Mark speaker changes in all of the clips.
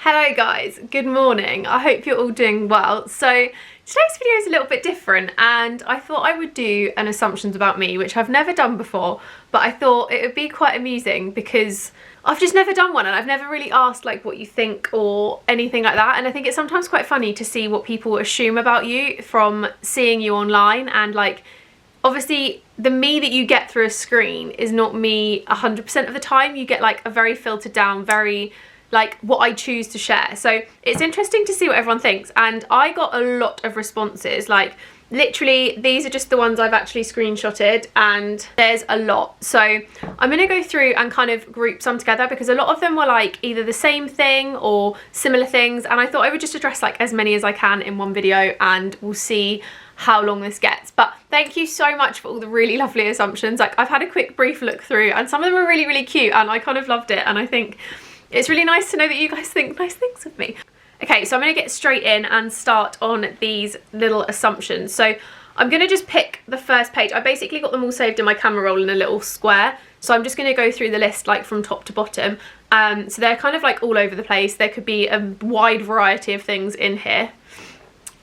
Speaker 1: Hello guys, good morning. I hope you're all doing well. So today's video is a little bit different and I thought I would do an assumptions about me, which I've never done before, but I thought it would be quite amusing because I've just never done one and I've never really asked like what you think or anything like that. And I think it's sometimes quite funny to see what people assume about you from seeing you online, and like obviously the me that you get through a screen is not me 100% of the time. You get like a very filtered down, very like what I choose to share. So it's interesting to see what everyone thinks, and I got a lot of responses. Like literally these are just the ones I've actually screenshotted and there's a lot. So I'm going to go through and kind of group some together because a lot of them were like either the same thing or similar things, and I thought I would just address like as many as I can in one video and we'll see how long this gets. But thank you so much for all the really lovely assumptions. Like I've had a quick brief look through and some of them are really cute and I kind of loved it, and I think it's really nice to know that you guys think nice things of me. Okay, so I'm going to get straight in and start on these little assumptions. So I'm going to just pick the first page. I basically got them all saved in my camera roll in a little square. So I'm just going to go through the list like from top to bottom. So they're kind of like all over the place. There could be a wide variety of things in here.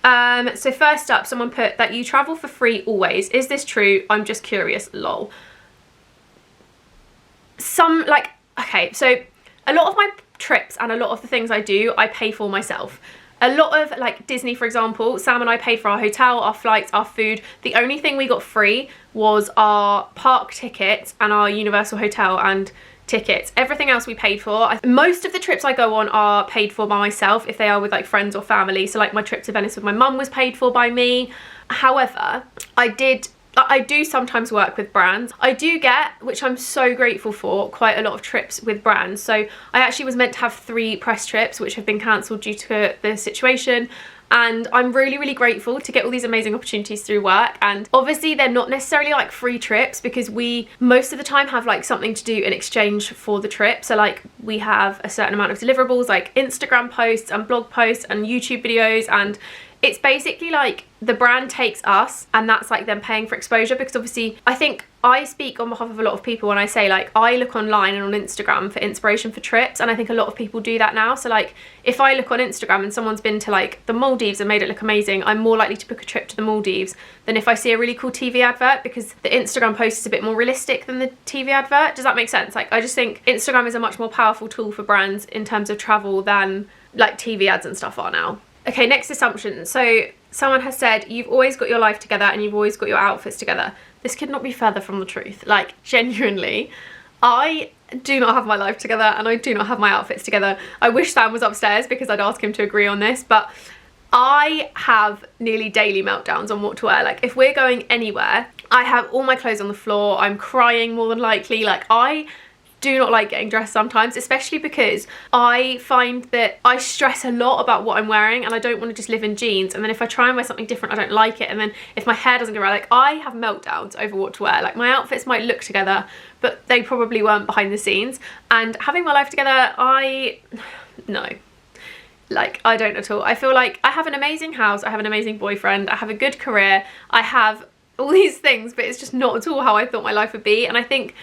Speaker 1: So first up, someone put that you travel for free always. Is this true? I'm just curious, lol. Okay, so a lot of my trips and a lot of the things I do, I pay for myself. A lot of like Disney, for example, Sam and I paid for our hotel, our flights, our food. The only thing we got free was our park tickets and our Universal hotel and tickets. Everything else we paid for. Most of the trips I go on are paid for by myself if they are with like friends or family. So like my trip to Venice with my mum was paid for by me. However, I do sometimes work with brands. I do get, which I'm so grateful for, quite a lot of trips with brands. So I actually was meant to have 3 press trips which have been cancelled due to the situation, and I'm really grateful to get all these amazing opportunities through work. And obviously they're not necessarily like free trips because we most of the time have like something to do in exchange for the trip. So like we have a certain amount of deliverables like Instagram posts and blog posts and YouTube videos, and it's basically like the brand takes us and that's like them paying for exposure, because obviously I think I speak on behalf of a lot of people when I say like I look online and on Instagram for inspiration for trips, and I think a lot of people do that now. So like if I look on Instagram and someone's been to like the Maldives and made it look amazing, I'm more likely to book a trip to the Maldives than if I see a really cool TV advert, because the Instagram post is a bit more realistic than the TV advert. Does that make sense? Like I just think Instagram is a much more powerful tool for brands in terms of travel than like TV ads and stuff are now. Okay, next assumption. So someone has said, you've always got your life together and you've always got your outfits together. This could not be further from the truth. Like genuinely, I do not have my life together and I do not have my outfits together. I wish Sam was upstairs because I'd ask him to agree on this, but I have nearly daily meltdowns on what to wear. Like if we're going anywhere, I have all my clothes on the floor. I'm crying more than likely. Like I do not like getting dressed sometimes, especially because I find that I stress a lot about what I'm wearing and I don't want to just live in jeans, and then if I try and wear something different I don't like it, and then if my hair doesn't go right, like I have meltdowns over what to wear. Like my outfits might look together but they probably weren't behind the scenes, and having my life together, no. Like I don't at all. I feel like I have an amazing house, I have an amazing boyfriend, I have a good career, I have all these things, but it's just not at all how I thought my life would be. And I think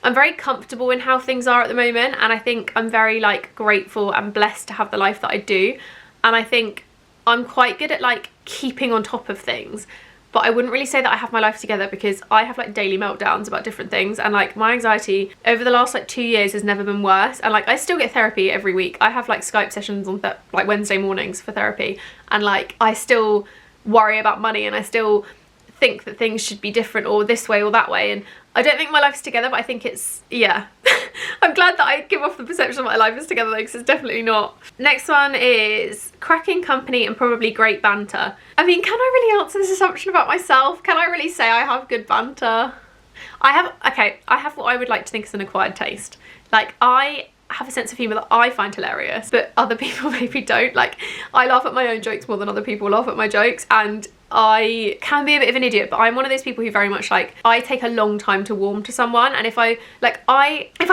Speaker 1: I'm very comfortable in how things are at the moment, and I think I'm very like grateful and blessed to have the life that I do, and I think I'm quite good at like keeping on top of things. But I wouldn't really say that I have my life together because I have like daily meltdowns about different things, and like my anxiety over the last like 2 years has never been worse, and like I still get therapy every week. I have like Skype sessions on like Wednesday mornings for therapy, and like I still worry about money and I still think that things should be different or this way or that way, and I don't think my life's together, but I think it's, yeah. I'm glad that I give off the perception that my life is together, because it's definitely not. Next one is cracking company and probably great banter. I mean, can I really answer this assumption about myself? Can I really say I have good banter? I have what I would like to think is an acquired taste. Like I have a sense of humour that I find hilarious, but other people maybe don't. Like I laugh at my own jokes more than other people laugh at my jokes, and I can be a bit of an idiot, but I'm one of those people who very much like, I take a long time to warm to someone, and if I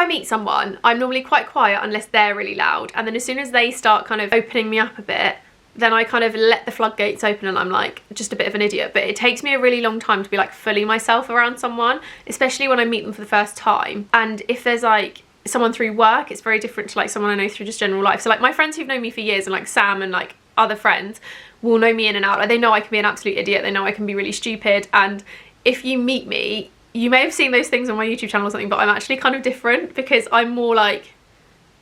Speaker 1: meet someone, I'm normally quite quiet unless they're really loud, and then as soon as they start kind of opening me up a bit, then I kind of let the floodgates open and I'm like just a bit of an idiot. But it takes me a really long time to be like fully myself around someone, especially when I meet them for the first time. And if there's like someone through work, it's very different to like someone I know through just general life. So like my friends who've known me for years, and like Sam and like other friends, will know me in and out. Like they know I can be an absolute idiot, they know I can be really stupid, and if you meet me, you may have seen those things on my YouTube channel or something, but I'm actually kind of different because I'm more like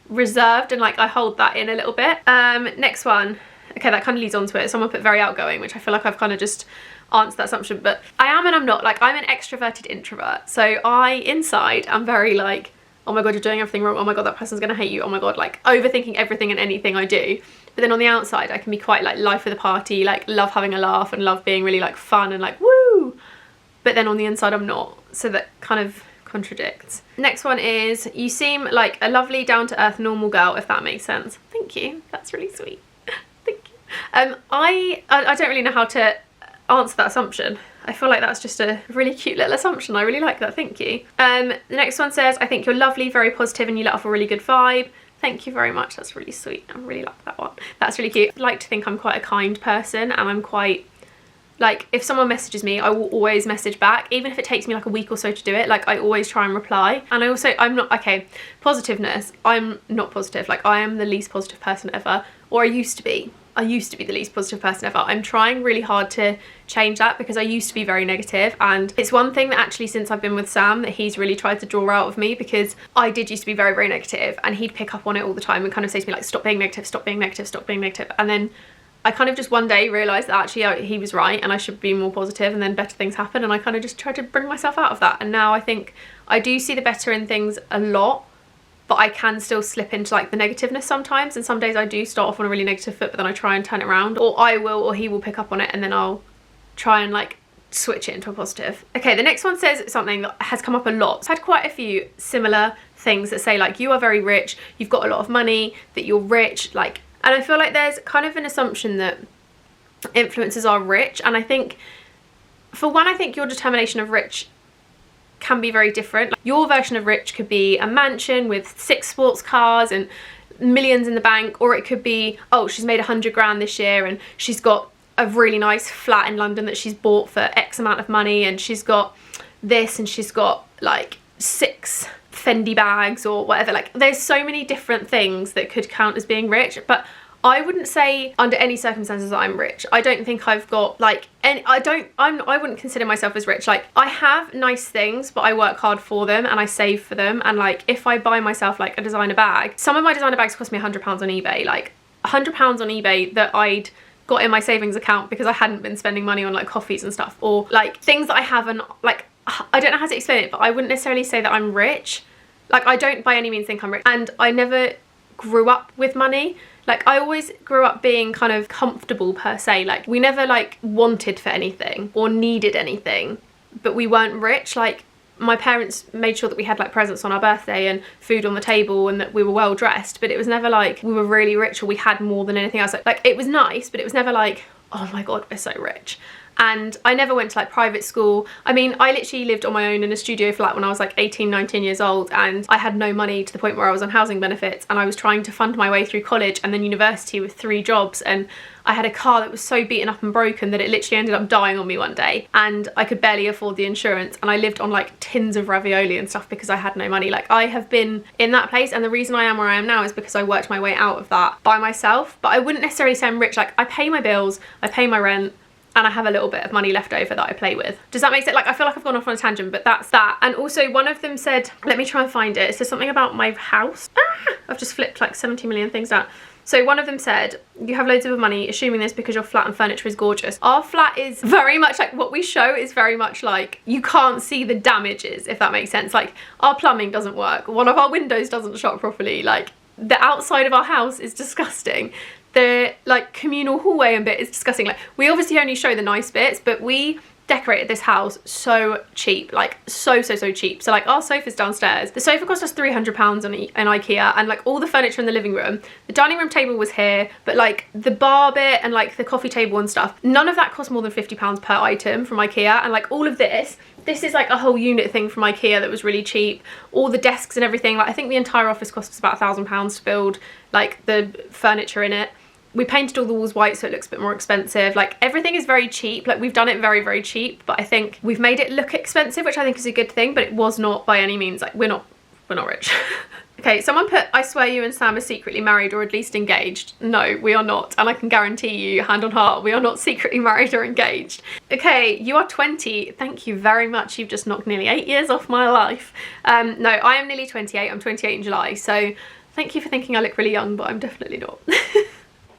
Speaker 1: reserved and like I hold that in a little bit. Next one, okay, that kind of leads on to it. Someone put very outgoing, which I feel like I've kind of just answered that assumption, but I am and I'm not. Like I'm an extroverted introvert, so I inside am very like, oh my god, you're doing everything wrong, oh my god, that person's gonna hate you, oh my god, like overthinking everything and anything I do. But then on the outside I can be quite like life of the party, like love having a laugh and love being really like fun and like woo, but then on the inside I'm not, so that kind of contradicts. Next one is, you seem like a lovely down-to-earth normal girl, if that makes sense. Thank you, that's really sweet. Thank you. I don't really know how to answer that assumption. I feel like that's just a really cute little assumption. I really like that, thank you. The next one says, I think you're lovely, very positive, and you let off a really good vibe. Thank you very much, that's really sweet. I really like that one. That's really cute. I like to think I'm quite a kind person, and I'm quite, like, if someone messages me, I will always message back, even if it takes me like a week or so to do it. Like I always try and reply. And I also, I'm not, okay, positiveness, I'm not positive. Like I am the least positive person ever, or I used to be. I used to be the least positive person ever. I'm trying really hard to change that because I used to be very negative, and it's one thing that actually since I've been with Sam that he's really tried to draw out of me, because I did used to be very, very negative, and he'd pick up on it all the time and kind of say to me like, stop being negative, stop being negative, stop being negative. And then I kind of just one day realised that actually he was right and I should be more positive, and then better things happen, and I kind of just tried to bring myself out of that. And now I think I do see the better in things a lot, but I can still slip into like the negativeness sometimes, and some days I do start off on a really negative foot, but then I try and turn it around, or I will, or he will pick up on it, and then I'll try and like switch it into a positive. Okay, the next one says something that has come up a lot. I've had quite a few similar things that say like, you are very rich, you've got a lot of money, that you're rich, like, and I feel like there's kind of an assumption that influencers are rich, and I think, for one, I think your determination of rich can be very different. Like, your version of rich could be a mansion with 6 sports cars and millions in the bank, or it could be, oh, she's made 100 grand this year and she's got a really nice flat in London that she's bought for X amount of money, and she's got this, and she's got like 6 Fendi bags or whatever. Like there's so many different things that could count as being rich, but I wouldn't say under any circumstances that I'm rich. I don't think I've got like any, I wouldn't consider myself as rich. Like I have nice things, but I work hard for them and I save for them. And like if I buy myself like a designer bag, some of my designer bags cost me £100 on eBay, like £100 on eBay that I'd got in my savings account because I hadn't been spending money on like coffees and stuff, or like things that I haven't, like, I don't know how to explain it, but I wouldn't necessarily say that I'm rich. Like I don't by any means think I'm rich, and I never grew up with money. Like I always grew up being kind of comfortable per se. Like we never like wanted for anything or needed anything, but we weren't rich. Like my parents made sure that we had like presents on our birthday and food on the table and that we were well dressed, but it was never like we were really rich or we had more than anything else. Like it was nice, but it was never like, oh my god, we're so rich. And I never went to like private school. I mean, I literally lived on my own in a studio flat when I was like 18, 19 years old, and I had no money to the point where I was on housing benefits, and I was trying to fund my way through college and then university with 3 jobs, and I had a car that was so beaten up and broken that it literally ended up dying on me one day, and I could barely afford the insurance, and I lived on like tins of ravioli and stuff because I had no money. Like I have been in that place, and the reason I am where I am now is because I worked my way out of that by myself. But I wouldn't necessarily say I'm rich. Like I pay my bills, I pay my rent, and I have a little bit of money left over that I play with. Does that make sense? Like I feel like I've gone off on a tangent, but that's that. And also one of them said, let me try and find it. It says something about my house. I've just flipped like 70 million things down. So one of them said, you have loads of money, assuming this because your flat and furniture is gorgeous. Our flat is very much like, what we show is very much like, you can't see the damages, if that makes sense. Like our plumbing doesn't work. One of our windows doesn't shut properly. Like the outside of our house is disgusting. The like communal hallway and bit is disgusting. Like we obviously only show the nice bits, but we decorated this house so cheap, like so cheap. So like our sofa's downstairs, the sofa cost us £300 in IKEA, and like all the furniture in the living room, the dining room table was here, but like the bar bit and like the coffee table and stuff, none of that cost more than £50 per item from IKEA. And like all of this is like a whole unit thing from IKEA that was really cheap. All the desks and everything, like I think the entire office cost us about £1,000 to build, like the furniture in it. We painted all the walls white so it looks a bit more expensive. Like everything is very cheap. Like we've done it very cheap, but I think we've made it look expensive, which I think is a good thing, but it was not by any means, like we're not rich. Okay, someone put, I swear you and Sam are secretly married or at least engaged. No, we are not. And I can guarantee you, hand on heart, we are not secretly married or engaged. Okay, you are 20. Thank you very much. You've just knocked nearly 8 years off my life. No, I am nearly 28. I'm 28 in July. So thank you for thinking I look really young, but I'm definitely not.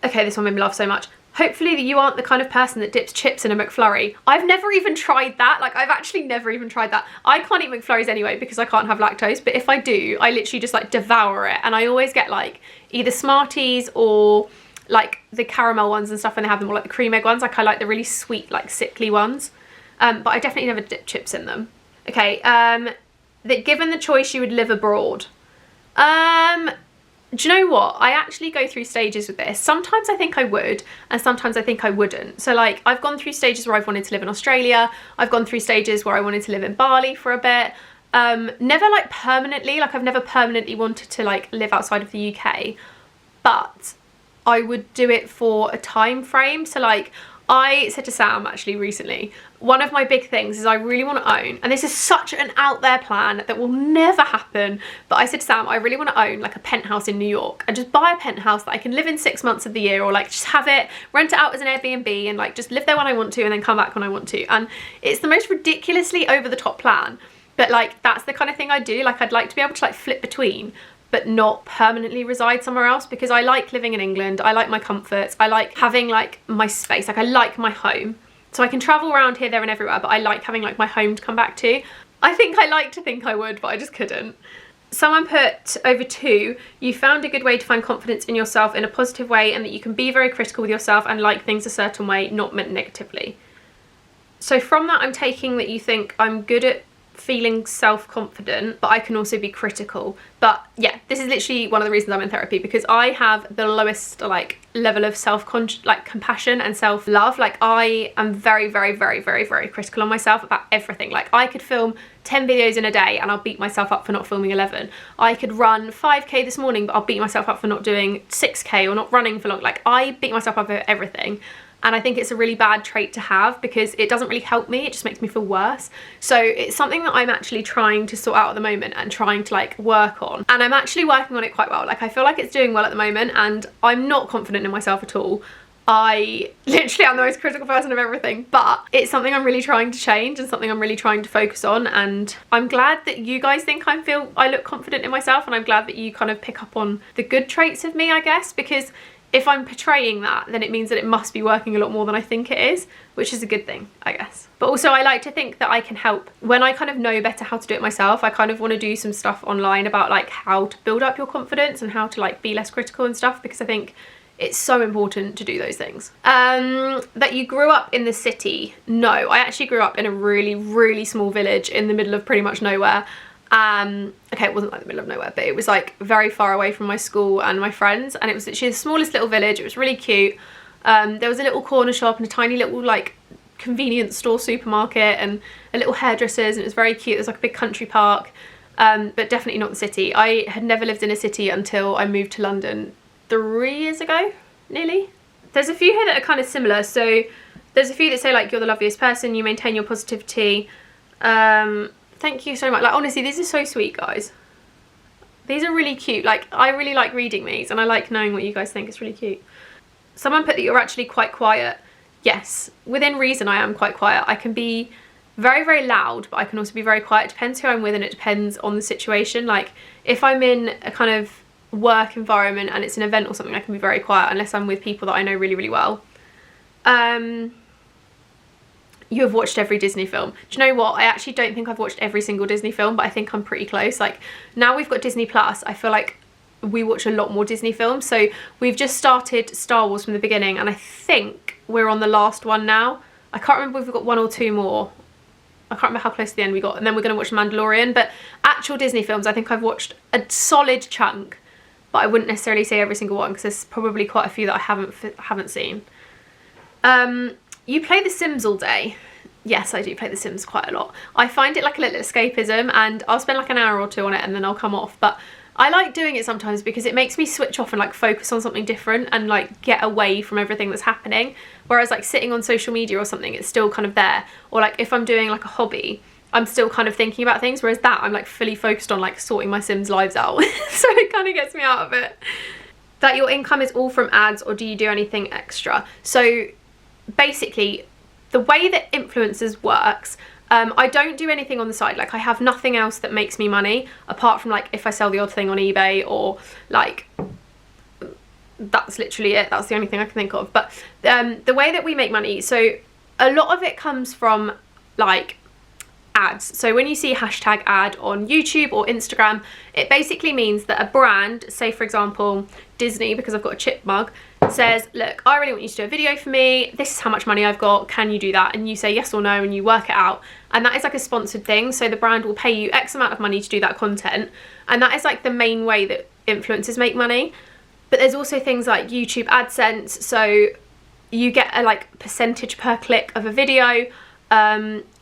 Speaker 1: Okay, this one made me laugh so much. Hopefully you aren't the kind of person that dips chips in a McFlurry. I've never even tried that. Like, I've actually never even tried that. I can't eat McFlurries anyway because I can't have lactose, but if I do, I literally just like devour it. And I always get like either Smarties or like the caramel ones and stuff when they have them, or like the cream egg ones. Like, I like the really sweet, like sickly ones. But I definitely never dip chips in them. Okay, that given the choice you would live abroad. Do you know what? I actually go through stages with this. Sometimes I think I would, and sometimes I think I wouldn't. So like, I've gone through stages where I've wanted to live in Australia. I've gone through stages where I wanted to live in Bali for a bit. Never like permanently, like I've never permanently wanted to like live outside of the UK, but I would do it for a time frame. So like, I said to Sam actually recently, one of my big things is I really want to own, and this is such an out there plan that will never happen, but I said to Sam, I really want to own like a penthouse in New York and just buy a penthouse that I can live in 6 months of the year, or like just have it, rent it out as an Airbnb and like just live there when I want to and then come back when I want to. And it's the most ridiculously over the top plan, but like that's the kind of thing I do. Like, I'd like to be able to like flip between, but not permanently reside somewhere else, because I like living in England. I like my comforts. I like having like my space. Like, I like my home. So I can travel around here, there and everywhere, but I like having like my home to come back to. I think I like to think I would, but I just couldn't. Someone put over 2, you found a good way to find confidence in yourself in a positive way, and that you can be very critical with yourself and like things a certain way, not meant negatively. So from that, I'm taking that you think I'm good at feeling self-confident, but I can also be critical. But yeah, this is literally one of the reasons I'm in therapy, because I have the lowest like level of compassion and self-love. Like, I am very critical on myself about everything. Like, I could film 10 videos in a day and I'll beat myself up for not filming 11. I could run 5k this morning, but I'll beat myself up for not doing 6k or not running for long. Like, I beat myself up over everything. And I think it's a really bad trait to have, because it doesn't really help me, it just makes me feel worse. So it's something that I'm actually trying to sort out at the moment and trying to like work on. And I'm actually working on it quite well. Like, I feel like it's doing well at the moment, and I'm not confident in myself at all. I literally am the most critical person of everything, but it's something I'm really trying to change and something I'm really trying to focus on. And I'm glad that you guys think I look confident in myself, and I'm glad that you kind of pick up on the good traits of me, I guess, because if I'm portraying that, then it means that it must be working a lot more than I think it is, which is a good thing, I guess. But also, I like to think that I can help. When I kind of know better how to do it myself, I kind of want to do some stuff online about like how to build up your confidence and how to like be less critical and stuff, because I think it's so important to do those things. That you grew up in the city. No, I actually grew up in a really small village in the middle of pretty much nowhere. Okay, it wasn't like the middle of nowhere, but it was like very far away from my school and my friends, and it was literally the smallest little village. It was really cute. There was a little corner shop and a tiny little like convenience store supermarket and a little hairdresser's, and it was very cute. There's like a big country park, but definitely not the city. I had never lived in a city until I moved to London 3 years ago, nearly. There's a few here that are kind of similar. So there's a few that say like, you're the loveliest person, you maintain your positivity. Thank you so much. Like, honestly, these are so sweet, guys. These are really cute. Like, I really like reading these, and I like knowing what you guys think. It's really cute. Someone put that you're actually quite quiet. Yes, within reason I am quite quiet. I can be very loud, but I can also be very quiet. It depends who I'm with, and it depends on the situation. Like, if I'm in a kind of work environment and it's an event or something, I can be very quiet unless I'm with people that I know really well. You have watched every Disney film. Do you know what? I actually don't think I've watched every single Disney film, but I think I'm pretty close. Like, now we've got Disney Plus, I feel like we watch a lot more Disney films. So we've just started Star Wars from the beginning, and I think we're on the last one now. I can't remember if we've got 1 or 2 more. I can't remember how close to the end we got. And then we're going to watch Mandalorian. But actual Disney films, I think I've watched a solid chunk, but I wouldn't necessarily say every single one, because there's probably quite a few that I haven't seen. You play The Sims all day. Yes, I do play The Sims quite a lot. I find it like a little escapism, and I'll spend like an hour or 2 on it and then I'll come off. But I like doing it sometimes because it makes me switch off and like focus on something different and like get away from everything that's happening. Whereas like sitting on social media or something, it's still kind of there. Or like if I'm doing like a hobby, I'm still kind of thinking about things, whereas that I'm like fully focused on like sorting my Sims lives out. So it kind of gets me out of it. That your income is all from ads, or do you do anything extra? So basically the way that influencers works, I don't do anything on the side. Like I have nothing else that makes me money apart from like if I sell the odd thing on eBay, or like that's literally it. That's the only thing I can think of. But the way that we make money, so a lot of it comes from like ads. So when you see hashtag ad on YouTube or Instagram, it basically means that a brand, say for example Disney, because I've got a chip mug, says, look, I really want you to do a video for me, this is how much money I've got, can you do that? And you say yes or no and you work it out, and that is like a sponsored thing. So the brand will pay you X amount of money to do that content, and that is like the main way that influencers make money. But there's also things like YouTube AdSense, so you get a like percentage per click of a video.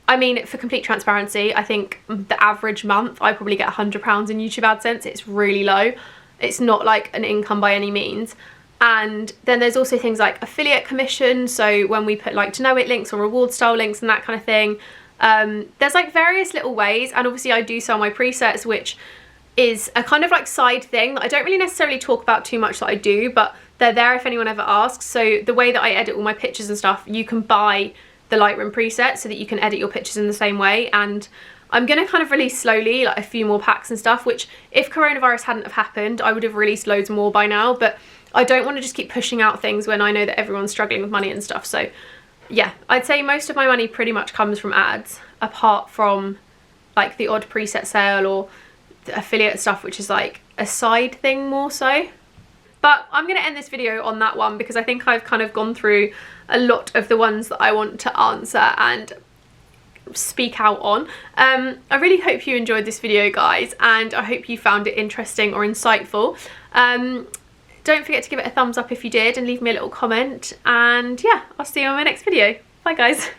Speaker 1: I mean, for complete transparency, I think the average month I probably get £100 in YouTube AdSense. It's really low. It's not like an income by any means. And then there's also things like affiliate commission, so when we put like to know it links or reward style links and that kind of thing. There's like various little ways, and obviously I do sell my presets, which is a kind of like side thing that I don't really necessarily talk about too much that I do, but they're there if anyone ever asks. So the way that I edit all my pictures and stuff, you can buy the Lightroom preset so that you can edit your pictures in the same way. And I'm gonna kind of release slowly like a few more packs and stuff, which if coronavirus hadn't have happened, I would have released loads more by now, but I don't want to just keep pushing out things when I know that everyone's struggling with money and stuff. So yeah, I'd say most of my money pretty much comes from ads, apart from like the odd preset sale or the affiliate stuff, which is like a side thing more so. But I'm going to end this video on that one because I think I've kind of gone through a lot of the ones that I want to answer and speak out on. I really hope you enjoyed this video, guys, and I hope you found it interesting or insightful. Don't forget to give it a thumbs up if you did, and leave me a little comment, and yeah, I'll see you on my next video. Bye guys.